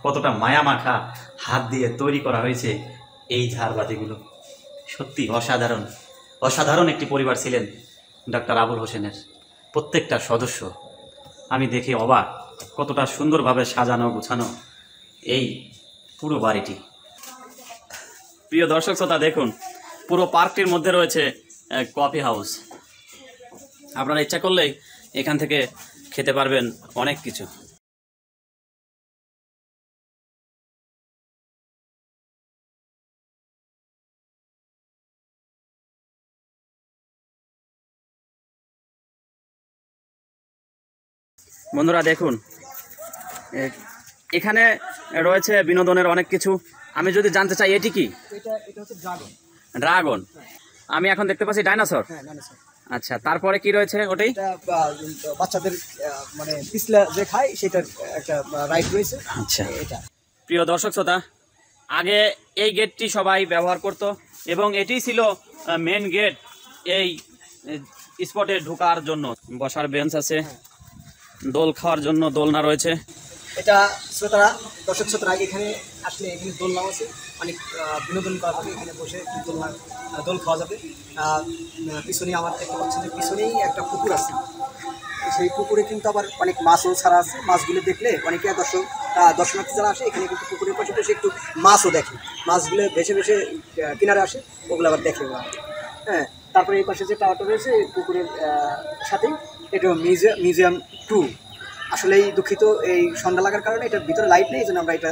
কতটা মায়া মাখা হাত দিয়ে তৈরি করা হয়েছে এই ঝাড়বাতিগুলো। সত্যি অসাধারণ অসাধারণ একটি পরিবার ছিলেন ডাক্তার আবুল হোসেনের। প্রত্যেকটা সদস্য আমি দেখে অবাক, কতটা সুন্দরভাবে সাজানো গোছানো এই পুরো বাড়িটি। প্রিয় দর্শক শ্রোতা, দেখুন পুরো পার্কটির মধ্যে রয়েছে কফি হাউস। আপনারা ইচ্ছা করলেই এখান থেকে খেতে পারবেন অনেক কিছু। বন্ধুরা দেখুন, এখানে রয়েছে বিনোদনের অনেক কিছু। আমি যদি জানতে চাই এটি কি? এটা হচ্ছে ড্রাগন। ড্রাগন। আমি এখন দেখতে পাচ্ছি ডাইনোসর। হ্যাঁ, ডাইনোসর। আচ্ছা, তারপরে কি রয়েছে ওটাই? এটা বাচ্চাদের মানে পিছলা যে খায় সেটার একটা রাইড রয়েছে। আচ্ছা, এটা প্রিয় দর্শক শ্রোতা, আগে এই গেটটি সবাই ব্যবহার করত এবং এটি ছিল মেন গেট এই স্পটে ঢোকার জন্য। বসার বেঞ্চ আছে, দোল খাওয়ার জন্য দোলনা রয়েছে। এটা শ্রোতারা, দর্শক শ্রোতারা এখানে আসলে এখানে দোলনাও আছে, অনেক বিনোদন করা যাবে এখানে বসে দোল খাওয়া যাবে। পিছনে আমার দেখতে পাচ্ছেন যে পিছনেই একটা পুকুর আছে, সেই পুকুরে কিন্তু আবার অনেক মাছও ছাড়া আছে। মাছগুলো দেখলে অনেকে দর্শনার্থী যারা আসে এখানে কিন্তু পুকুরের পাশে বসে একটু মাছও দেখে, মাছগুলো ভেসে ভেসে কিনারে আসে, ওগুলো আবার দেখে ওরা। হ্যাঁ, তারপরে এই পাশে যে টাওয়ারটা রয়েছে পুকুরের সাথেই, এটা মিউজিয়াম 2। আসলেই দুঃখিত, এই সন্ধ্যা লাগার কারণে এটার ভিতরে লাইট নেই, এই জন্য আমরা এটা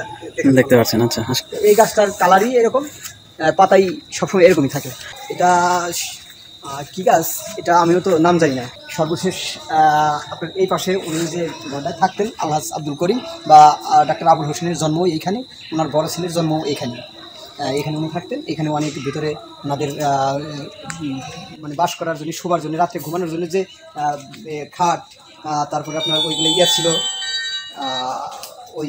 দেখতে পাচ্ছেন। আচ্ছা, এই গাছটার কালারই এরকম, পাতাই সবসময় এরকমই থাকে। এটা কি গাছ এটা আমিও তো নাম জানি না। সর্বশেষ আপনার এই পাশে উনি যে থাকতেন আলহাজ আব্দুল করিম বা ডাক্তার আবুল হোসেনের জন্ম এইখানে, ওনার বড় ছেলের জন্ম এখানে উনি থাকতেন। এখানে অনেক ভিতরে ওনাদের মানে বাস করার জন্য, শোবার জন্য, রাত্রে ঘুমানোর জন্য যে খাট, তারপরে আপনার ওইগুলো ছিল ওই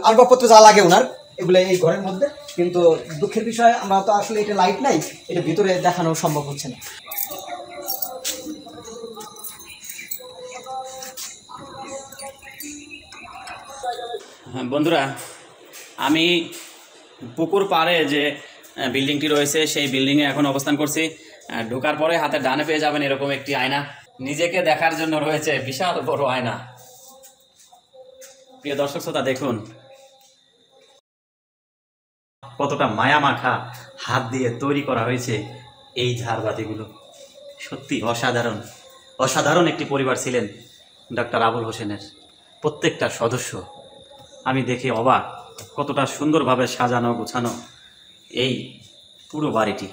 আসবাবপত্র যা লাগে ওনার, এগুলো এই ঘরের মধ্যে। কিন্তু দুঃখের বিষয় আমরা তো আসলে এটা লাইট নাই, এটা ভিতরে দেখানো সম্ভব হচ্ছে না। হ্যাঁ বন্ধুরা, আমি পুকুর পাড়ে যে বিল্ডিংটি রয়েছে সেই বিল্ডিংয়ে এখন অবস্থান করছি। ঢোকার পরে হাতে ডানে পেয়ে যাবেন এরকম একটি আয়না, নিজেকে দেখার জন্য রয়েছে বিশাল বড় আয়না। প্রিয় দর্শক শ্রোতা, দেখুন কতটা মায়া মাখা হাত দিয়ে তৈরি করা হয়েছে এই ঝাড়বাতিগুলো। সত্যি অসাধারণ অসাধারণ একটি পরিবার ছিলেন ডাক্তার আবুল হোসেনের। প্রত্যেকটা সদস্য আমি দেখে অবাক, কতটা সুন্দরভাবে সাজানো গোছানো এই পুরো বাড়িটি।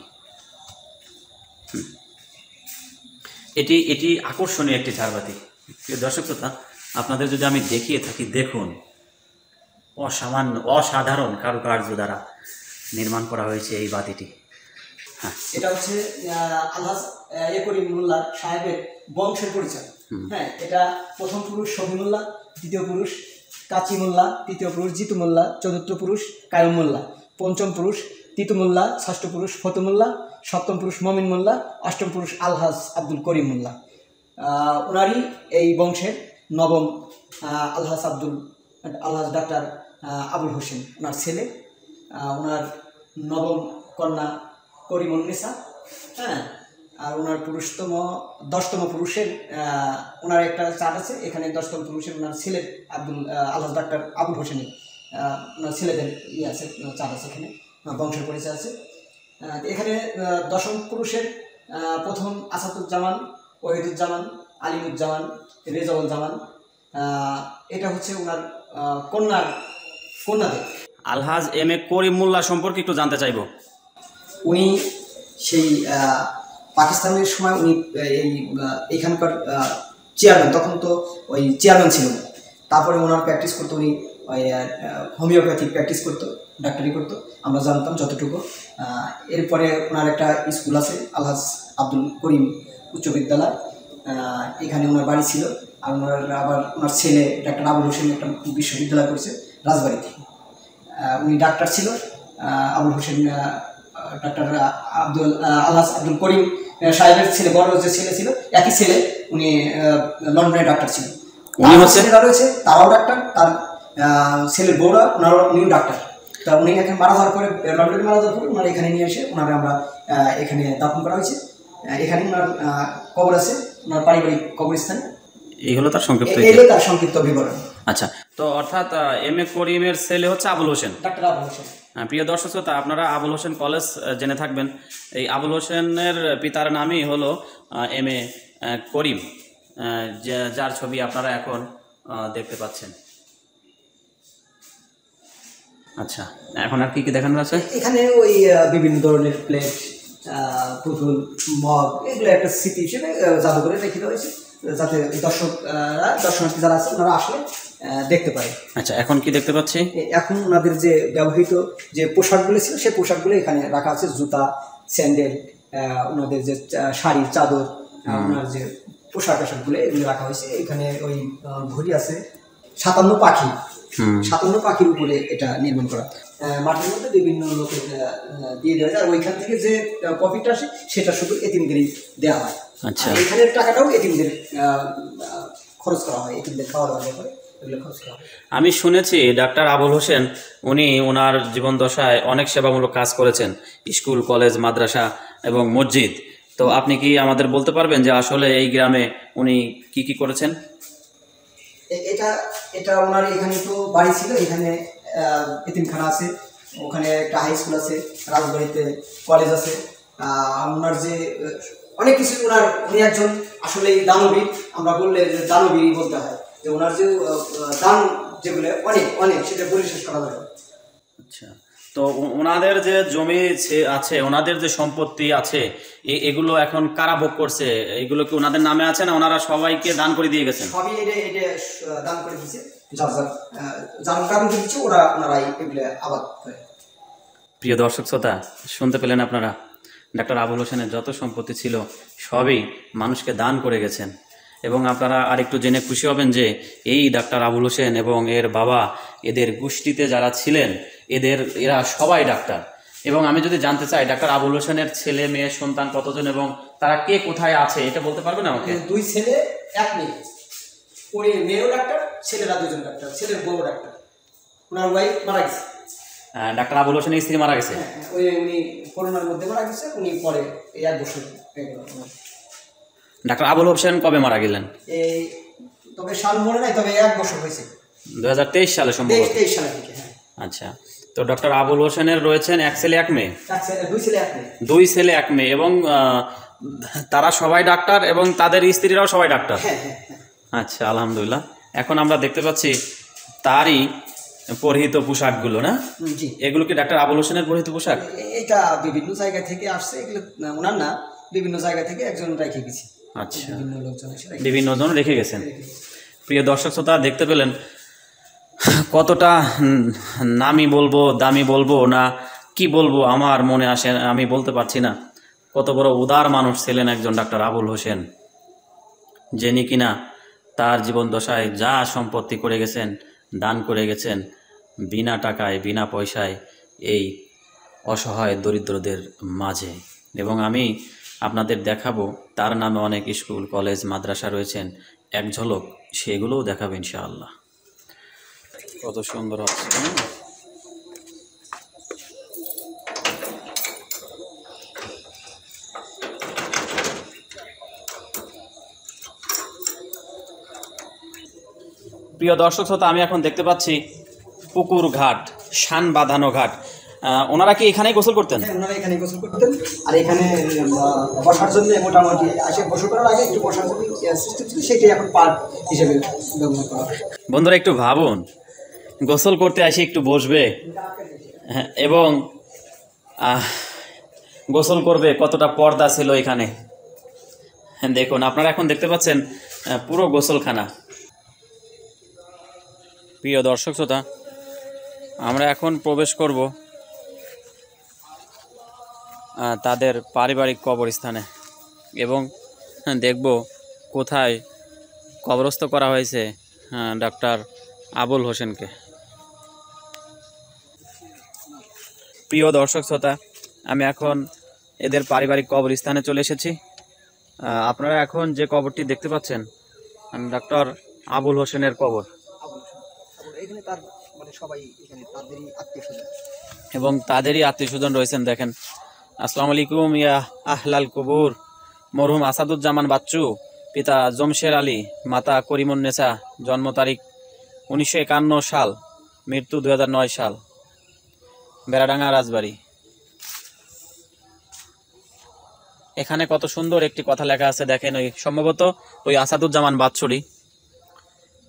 এটি আকর্ষণীয় একটি ঝাড়বাতি। প্রিয় দর্শক শ্রোতা, আপনাদের যদি আমি দেখিয়ে থাকি, দেখুন অসাধারণ কারুকার্য দ্বারা নির্মাণ করা হয়েছে এই বাতিটি। হ্যাঁ, এটা হচ্ছে আলহাজ করিম মোল্লা সাহেবের বংশের পরিচয়। হ্যাঁ, এটা প্রথম পুরুষ শফি মোল্লা, দ্বিতীয় পুরুষ কাচি মোল্লা, তৃতীয় পুরুষ জিতু মোল্লা, চতুর্থ পুরুষ কায়ুম মোল্লা, পঞ্চম পুরুষ তিতু মোল্লা, ষষ্ঠ পুরুষ ফতু মোল্লা, সপ্তম পুরুষ মমিন মোল্লা, অষ্টম পুরুষ আলহাজ আব্দুল করিম মোল্লা। ওনারই এই বংশের নবম আলহাজ ডাক্তার আবুল হোসেন ওনার ছেলে। ওনার নবম কন্যা করিমুন্নেসা। হ্যাঁ, আর ওনার 10তম পুরুষের ওনার একটা চার্ট আছে এখানে। 10তম পুরুষের ওনার ছেলের আলহাজ ডাক্তার আবুল হোসেনের ওনার ছেলেদের আছে, চার্ট আছে এখানে, বংশের পরিচয় আছে এখানে। 10ম পুরুষের প্রথম আসাদুজ্জামান, ওহিদুজ্জামান, আলিমুজ্জামান, রেজাউজ্জামান। এটা হচ্ছে ওনার কন্যাদের। আলহাজ করিম মোল্লা সম্পর্কে একটু জানতে চাইব। উনি সেই পাকিস্তানের সময় উনি এইখানকার চেয়ারম্যান, তখন তো ওই চেয়ারম্যান ছিল। তারপরে ওনার প্র্যাকটিস করতো, উনি ওই হোমিওপ্যাথি প্র্যাকটিস করতো, ডাক্তারি করতো, আমরা জানতাম যতটুকু। এরপরে ওনার একটা স্কুল আছে আলহাজ আব্দুল করিম উচ্চ বিদ্যালয়, এখানে ওনার বাড়ি ছিল। আর ওনার ছেলে ডাক্তার আবুল হোসেন একটা বিশ্ববিদ্যালয় করেছে রাজবাড়িতে। উনি ডাক্তার ছিল। আবুল হোসেন ডাক্তার আলহাজ আব্দুল করিম সাহেবের ছেলে, বড় যে ছেলে ছিল, একই ছেলে, উনি লন্ডনের ডাক্তার ছিলেন। রয়েছে তারাও ডাক্তার। তার ছেলের বউরা উনিও ডাক্তার। তা উনি এখানে মারা যাওয়ার পরে, লন্ডনে মারা যাওয়ার পরে ওনারা এখানে নিয়ে এসে ওনারা আমরা এখানে দাফন করা হয়েছে। এখানে ওনার কবর আছে, ওনার পারিবারিক কবরস্থান। এইগুলো তার সংক্ষিপ্ত তার সংক্ষিপ্ত বিবরণ। আচ্ছা, তো অর্থাৎ এম এ করিমের ছেলে হচ্ছে আবুল হোসেন, ডাক্তার আবুল হোসেন। প্রিয় দর্শক শ্রোতা, আপনারা আবুল হোসেন কলেজ জেনে থাকবেন। এই আবুল হোসেনের পিতার নামই হলো এম এ করিম, যার ছবি আপনারা এখন দেখতে পাচ্ছেন। আচ্ছা, এখন আর কি কি দেখানোর আছে? এখানে ওই বিভিন্ন ধরনের প্লেট, পুতুল, মগ, এগুলো একটা স্মৃতি হিসেবে জাদুঘরে রেখে দেওয়া হয়েছে, যাতে দর্শনার্থী যারা আছে ওনারা আসলে দেখতে পারে। আচ্ছা, এখন কি দেখতে পাচ্ছি? এখন ওনাদের যে ব্যবহৃত যে পোশাকগুলো ছিল সেই পোশাকগুলো এখানে রাখা আছে, জুতা, স্যান্ডেল, ওনাদের যে শাড়ি, চাদর, ওনার যে পোশাক আশাকগুলো এগুলো রাখা হয়েছে। এখানে ওই ঘড়ি আছে, 57 পাখি, 57 পাখির উপরে এটা নির্মাণ করা। মাটির মধ্যে বিভিন্ন লোকের দিয়ে দেওয়া যায়, আর ওইখান থেকে যে প্রফিটটা আসে সেটা শুধু এতিমদেরই দেওয়া হয়। আচ্ছা, এখানের টাকাটাও এতিমদের খরচ করা হয়, এতিমদের খাওয়া দাওয়া করে এগুলো খরচ করা হয়। আমি শুনেছি ডাক্তার আবুল হোসেন উনি ওনার জীবন দশায় অনেক সেবামূলক কাজ করেছেন, স্কুল, কলেজ, মাদ্রাসা এবং মসজিদ। তো আপনি কি আমাদের বলতে পারবেন যে আসলে এই গ্রামে উনি কি কি করেছেন? এটা ওনার এখানে তো বাড়ি ছিল, এখানে এতিমখানা আছে, ওখানে একটা হাই স্কুল আছে, রাজবাড়িতে কলেজ আছে। ওনার যে অনেক কিছু, উনি একজন আসলে দানবীর, আমরা বললে দানবীরই বলতে হয়, যে ওনার যে দান যেগুলো অনেক অনেক সেটা বলে শেষ করা যাবে। আচ্ছা, তো ওনাদের যে জমি আছে, ওনাদের যে সম্পত্তি আছে, এগুলো এখন কারা ভোগ করছে? এগুলো কি ওনাদের নামে আছে না ওনারা সবাইকে দান করে দিয়ে গেছেন? সবই এটা দান করে দিচ্ছে, যার কারণ দিচ্ছে ওনারাই এগুলো আবাদ করে। প্রিয় দর্শক শ্রোতা, শুনতে পেলেন আপনারা, ডাক্তার আবুল হোসেনের যত সম্পত্তি ছিল সবই মানুষকে দান করে গেছেন। এবং আপনারা আরেকটু জেনে খুশি হবেন যে এই ডাক্তার আবুল হোসেন এবং এর বাবা, এদের গোষ্ঠীতে যারা ছিলেন এরা সবাই ডাক্তার। এবং আমি যদি জানতে চাই ডাক্তার আবুল হোসেনের ছেলে মেয়ে সন্তান কতজন এবং তারা কে কোথায় আছে, এটা বলতে পারবেন আমাকে? 2 ছেলে 1 মেয়ে। ওই মেয়েও ডাক্তার, ছেলেরা 2জন ডাক্তার, ছেলের বড় ডাক্তার। ওনার ওয়াইফ মারা গেছে। ডাক্তার আবুল হোসেনের স্ত্রী মারা গেছে? উনি করোনার মধ্যে মারা গেছে। উনি পরে 1 বছর। ডাক্তার আবুল হোসেন কবে মারা গেলেন? তবে সাল মনে নাই, তবে 1 বছর হয়েছে, 2023 সালে সম্ভবত। 23 সালে থেকে। হ্যাঁ। আচ্ছা, তো ডক্টর আবুল হোসেনের রয়েছেন 1 ছেলে 1 মেয়ে। 2 ছেলে 1 মেয়ে। 2 ছেলে 1 মেয়ে, এবং তারা সবাই ডাক্তার এবং তাদের স্ত্রীরাও সবাই ডাক্তার। হ্যাঁ। আচ্ছা, আলহামদুলিল্লাহ। এখন আমরা দেখতে পাচ্ছি তারই পরিহিত পোশাকগুলো, না? জি। এগুলো কি ডাক্তার আবুল হোসেনের পরিহিত পোশাক? এটা বিভিন্ন জায়গা থেকে আসছে, এগুলো ওনার না, বিভিন্ন জায়গা থেকে একজন রেখে গেছে। আচ্ছা, বিভিন্ন লোকজন এসে বিভিন্ন জন রেখে গেছেন। প্রিয় দর্শক শ্রোতা, দেখতে পেলেন কতটা নামি বলবো, দামি বলবো না কি বলবো, আমার মনে আসে, আমি বলতে পারছি না। কত বড় উদার মানুষ ছিলেন একজন ডাক্তার আবুল হোসেন, যিনি কিনা তার জীবন দশায় যা সম্পত্তি করে গেছেন, দান করে গেছেন বিনা টাকায়, বিনা পয়সায়, এই অসহায় দরিদ্রদের মাঝে। এবং আমি আপনাদের দেখাবো তার নামে অনেক স্কুল, কলেজ, মাদ্রাসা রয়েছেন, এক ঝলক সেগুলোও দেখাবো ইনশাআল্লাহ। কত সুন্দর হচ্ছে। প্রিয় দর্শক শ্রোতা, আমি এখন দেখতে পাচ্ছি পুকুর ঘাট, শান বাঁধানো ঘাট। ওনারা কি এখানেই গোসল করতেন? হ্যাঁ, ওনারা এখানেই গোসল করতেন। আর এখানে বসার জন্য মোটামুটি আসে, গোসল করার আগে একটু বসার জন্য সিস্টেম ছিল, সেটাই এখন পার্ক হিসেবে ব্যবহার করা হয়। বন্ধুরা, একটু ভাবুন, গোসল করতে আসে একটু বসবে এবং গোসল করবে, কতটা পর্দা ছিল এখানে। দেখুন, আপনারা এখন দেখতে পাচ্ছেন পুরো গোসলখানা। প্রিয় দর্শক শ্রোতা, আমরা এখন প্রবেশ করব তাদের পারিবারিক কবরস্থানে এবং দেখব কোথায় কবরস্থ করা হয়েছে ডাক্তার আবুল হোসেনকে। প্রিয় দর্শক শ্রোতা, আমি এখন এদের পারিবারিক কবরস্থানে চলে এসেছি। আপনারা এখন যে কবরটি দেখতে পাচ্ছেন ডাক্তার আবুল হোসেনের কবর। তার মানে সবাই এখানে তাদেরই আত্মীয়স্বজন। এবং তাদেরই আত্মীয় স্বজন রয়েছেন। দেখেন, আসসালামু আলাইকুম ইয়া আহলাল কুবুর। মরহুম আসাদুজ্জামান বাচ্চু, পিতা জমশের আলী, মাতা করিমুন্নেসা, জন্ম তারিখ 1951 সাল, মৃত্যু 2009 সাল, বেড়াডাঙ্গা রাজবাড়ি। এখানে কত সুন্দর একটি কথা লেখা আছে দেখেন, ওই সম্ভবত ওই আসাদুজ্জামান বাচ্চুরই।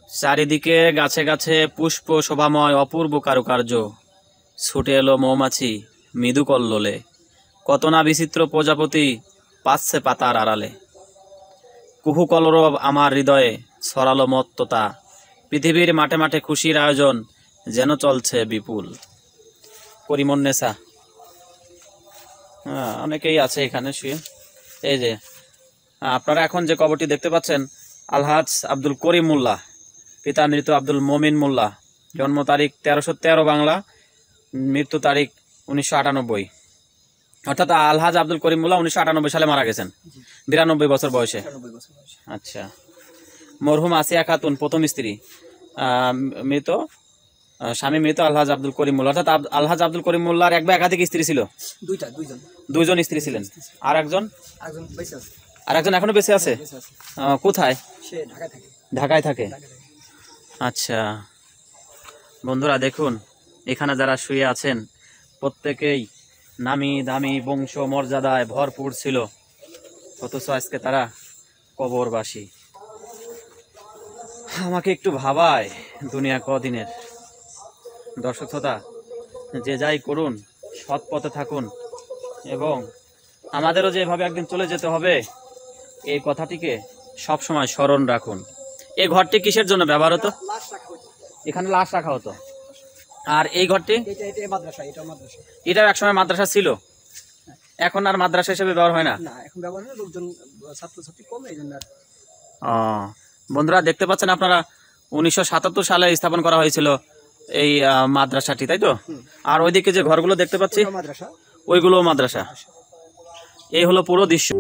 চারিদিকে গাছে গাছে পুষ্প শোভাময় অপূর্ব কারুকার্য, ছুটে এলো মৌমাছি মৃদু কল্লোলে, কত না বিচিত্র প্রজাপতি পাচ্ছে পাতার আড়ালে, কুহু কলরব আমার হৃদয়ে ছড়ালো মত্ততা, পৃথিবীর মাঠে মাঠে খুশির আয়োজন যেন চলছে বিপুল। করিমুন্নেসা। হ্যাঁ, অনেকেই আছে এখানে শুয়ে। এই যে আপনারা এখন যে কবরটি দেখতে পাচ্ছেন, আলহাজ আব্দুল করিম মোল্লা, পিতা মৃত আব্দুল মমিন মোল্লা, জন্ম তারিখ 1313 বাংলা, মৃত্যু তারিখ 1998। অর্থাৎ আলহাজ আব্দুল করিম মোল্লা 1998 সালে মারা গেছেন, 92 বছর বয়সে। আচ্ছা। মরহুম আসিয়া খাতুন, প্রথম স্ত্রী, মৃত, স্বামী মৃত আলহাজ আব্দুল করিম মোল্লা। অর্থাৎ আলহাজ আব্দুল করিম মোল্লার এক বা একাধিক স্ত্রী ছিল? দুইজন স্ত্রী ছিলেন। আর একজন এখনো বেঁচে আছে? কোথায়? ঢাকায় থাকে। আচ্ছা বন্ধুরা, দেখুন এখানে যারা শুয়ে আছেন প্রত্যেকেই নামি দামি বংশ মর্যাদায় ভরপুর ছিল, অথচ আজকে তারা কবরবাসী। আমাকে একটু ভাবায় দুনিয়া কদিনের। দর্শক শ্রোতা, যে যাই করুন সৎ পথে থাকুন, এবং আমাদেরও যেভাবে একদিন চলে যেতে হবে এই কথাটিকে সবসময় স্মরণ রাখুন। এই ঘরটি কিসের জন্য ব্যবহার হতো? এখানে লাশ রাখা হতো। আর এই ঘরটি? এটাও একসময় মাদ্রাসা ছিল, এখন আর মাদ্রাসা হিসেবে ব্যবহার হয় না। বন্ধুরা দেখতে পাচ্ছেন আপনারা, 1977 সালে স্থাপন করা হয়েছিল এই মাদ্রাসাটি, তাই তো? আর ওইদিকে যে ঘরগুলো দেখতে পাচ্ছি ওইগুলো মাদ্রাসা। এই হলো পুরো দৃশ্য।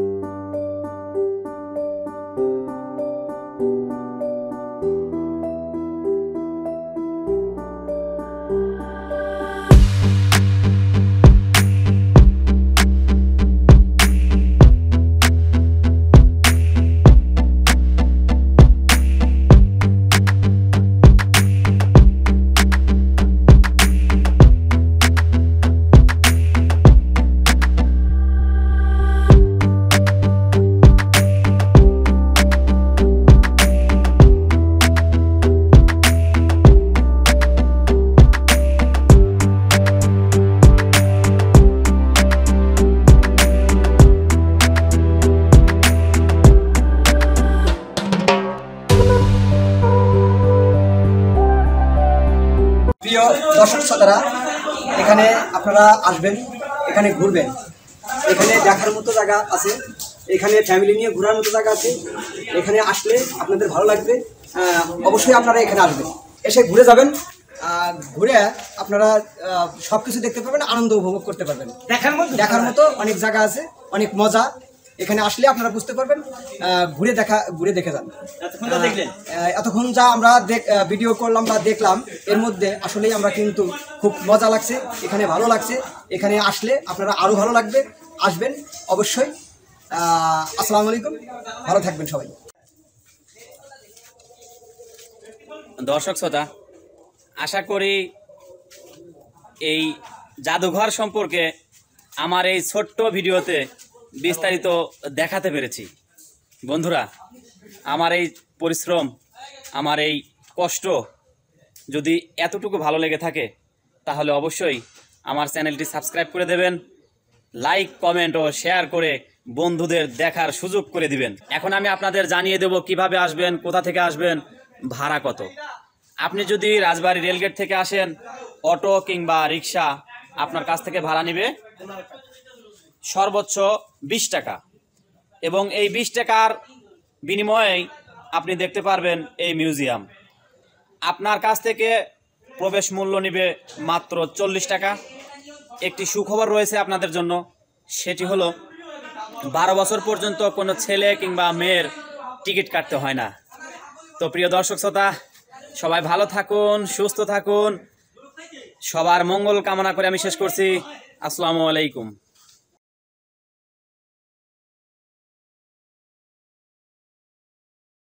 প্রিয় দর্শক শ্রোতারা, এখানে আপনারা আসবেন, এখানে ঘুরবেন, এখানে দেখার মতো জায়গা আছে, এখানে ফ্যামিলি নিয়ে ঘোরার মতো জায়গা আছে। এখানে আসলে আপনাদের ভালো লাগবে, অবশ্যই আপনারা এখানে আসবেন, এসে ঘুরে যাবেন। ঘুরে আপনারা সব কিছু দেখতে পাবেন, আনন্দ উপভোগ করতে পারবেন। দেখার মতো অনেক জায়গা আছে, অনেক মজা। এখানে আসলে আপনারা বুঝতে পারবেন, ঘুরে দেখে যান। এতক্ষণ যা আমরা ভিডিও করলাম বা দেখলাম, এর মধ্যে আসলেই আমরা কিন্তু খুব মজা লাগছে, এখানে ভালো লাগছে। এখানে আসলে আপনারা আরও ভালো লাগবে, আসবেন অবশ্যই। আসসালামু আলাইকুম, ভালো থাকবেন সবাই। দর্শক শ্রোতা, আশা করি এই জাদুঘর সম্পর্কে আমার এই ছোট্ট ভিডিওতে বিস্তারিত দেখাতে পেরেছি। বন্ধুরা, আমার এই পরিশ্রম, আমার এই কষ্ট যদি এতটুকু ভালো লেগে থাকে, তাহলে অবশ্যই আমার চ্যানেলটি সাবস্ক্রাইব করে দেবেন, লাইক কমেন্ট ও শেয়ার করে বন্ধুদের দেখার সুযোগ করে দিবেন। এখন আমি আপনাদের জানিয়ে দেব কিভাবে আসবেন, কোথা থেকে আসবেন, ভাড়া কত। আপনি যদি রাজবাড়ী রেলগেট থেকে আসেন, অটো কিংবা রিক্সা আপনার কাছ থেকে ভাড়া নেবে সর্বোচ্চ 20 টাকা, এবং এই 20 টাকার বিনিময়ে আপনি দেখতে পারবেন এই মিউজিয়াম। আপনার কাছ থেকে প্রবেশ মূল্য নেবে মাত্র 40 টাকা। একটি সুখবর রয়েছে আপনাদের জন্য, সেটি হলো 12 বছর পর্যন্ত কোনো ছেলে কিংবা মেয়ের টিকিট কাটতে হয় না। তো প্রিয় দর্শক শ্রোতা, সবাই ভালো থাকুন, সুস্থ থাকুন, সবার মঙ্গল কামনা করে আমি শেষ করছি। আসসালামু আলাইকুম।